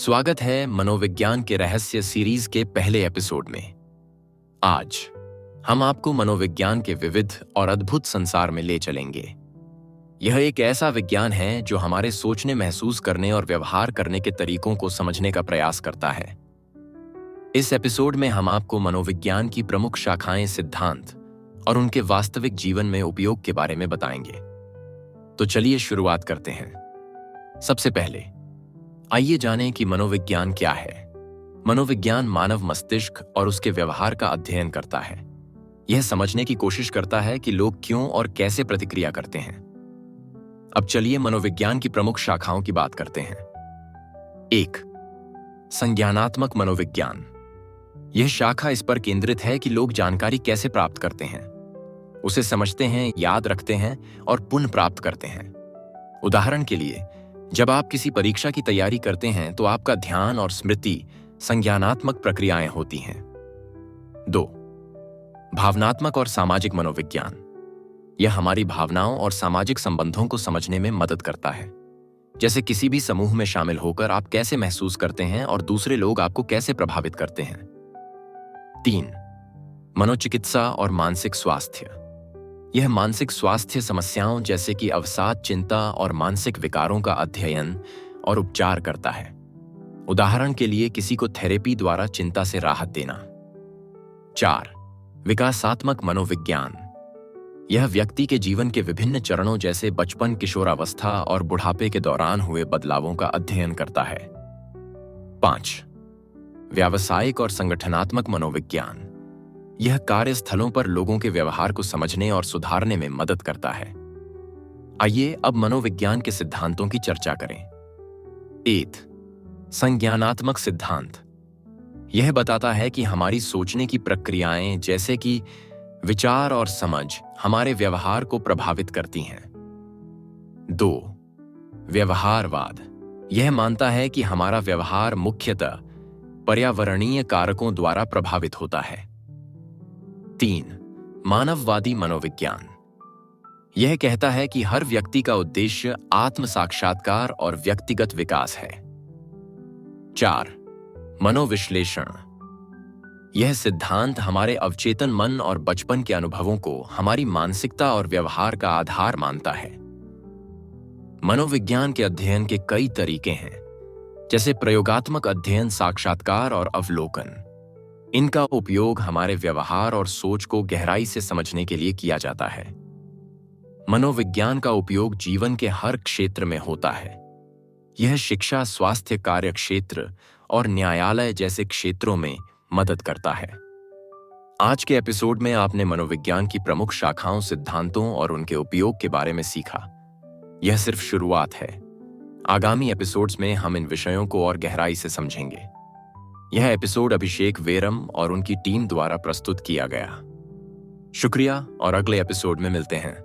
स्वागत है मनोविज्ञान के रहस्य सीरीज के पहले एपिसोड में। आज हम आपको मनोविज्ञान के विविध और अद्भुत संसार में ले चलेंगे। यह एक ऐसा विज्ञान है जो हमारे सोचने, महसूस करने और व्यवहार करने के तरीकों को समझने का प्रयास करता है। इस एपिसोड में हम आपको मनोविज्ञान की प्रमुख शाखाएं, सिद्धांत और उनके वास्तविक जीवन में उपयोग के बारे में बताएंगे। तो चलिए शुरुआत करते हैं। सबसे पहले आइए जानें कि मनोविज्ञान क्या है। मनोविज्ञान मानव मस्तिष्क और उसके व्यवहार का अध्ययन करता है। यह समझने की कोशिश करता है कि लोग क्यों और कैसे प्रतिक्रिया करते हैं। अब चलिए मनोविज्ञान की प्रमुख शाखाओं की बात करते हैं। 1. संज्ञानात्मक मनोविज्ञान। यह शाखा इस पर केंद्रित है कि लोग जानकारी कैसे प्राप्त करते हैं, उसे समझते हैं, याद रखते हैं और पुनः प्राप्त करते हैं। उदाहरण के लिए, जब आप किसी परीक्षा की तैयारी करते हैं तो आपका ध्यान और स्मृति संज्ञानात्मक प्रक्रियाएं होती हैं। 2. भावनात्मक और सामाजिक मनोविज्ञान। यह हमारी भावनाओं और सामाजिक संबंधों को समझने में मदद करता है। जैसे किसी भी समूह में शामिल होकर आप कैसे महसूस करते हैं और दूसरे लोग आपको कैसे प्रभावित करते हैं। 3. मनोचिकित्सा और मानसिक स्वास्थ्य। यह मानसिक स्वास्थ्य समस्याओं जैसे कि अवसाद, चिंता और मानसिक विकारों का अध्ययन और उपचार करता है। उदाहरण के लिए, किसी को थेरेपी द्वारा चिंता से राहत देना। 4. विकासात्मक मनोविज्ञान। यह व्यक्ति के जीवन के विभिन्न चरणों जैसे बचपन, किशोरावस्था और बुढ़ापे के दौरान हुए बदलावों का अध्ययन करता है। 5. व्यावसायिक और संगठनात्मक मनोविज्ञान। यह कार्यस्थलों पर लोगों के व्यवहार को समझने और सुधारने में मदद करता है। आइए अब मनोविज्ञान के सिद्धांतों की चर्चा करें। 8. संज्ञानात्मक सिद्धांत। यह बताता है कि हमारी सोचने की प्रक्रियाएं जैसे कि विचार और समझ हमारे व्यवहार को प्रभावित करती हैं। 2. व्यवहारवाद। यह मानता है कि हमारा व्यवहार मुख्यतः पर्यावरणीय कारकों द्वारा प्रभावित होता है। 3. मानववादी मनोविज्ञान। यह कहता है कि हर व्यक्ति का उद्देश्य आत्म साक्षात्कार और व्यक्तिगत विकास है। 4. मनोविश्लेषण। यह सिद्धांत हमारे अवचेतन मन और बचपन के अनुभवों को हमारी मानसिकता और व्यवहार का आधार मानता है। मनोविज्ञान के अध्ययन के कई तरीके हैं, जैसे प्रयोगात्मक अध्ययन, साक्षात्कार और अवलोकन। इनका उपयोग हमारे व्यवहार और सोच को गहराई से समझने के लिए किया जाता है। मनोविज्ञान का उपयोग जीवन के हर क्षेत्र में होता है। यह शिक्षा, स्वास्थ्य, कार्य क्षेत्र और न्यायालय जैसे क्षेत्रों में मदद करता है। आज के एपिसोड में आपने मनोविज्ञान की प्रमुख शाखाओं, सिद्धांतों और उनके उपयोग के बारे में सीखा। यह सिर्फ शुरुआत है। आगामी एपिसोड्स में हम इन विषयों को और गहराई से समझेंगे। यह एपिसोड अभिषेक वेरम और उनकी टीम द्वारा प्रस्तुत किया गया। शुक्रिया और अगले एपिसोड में मिलते हैं।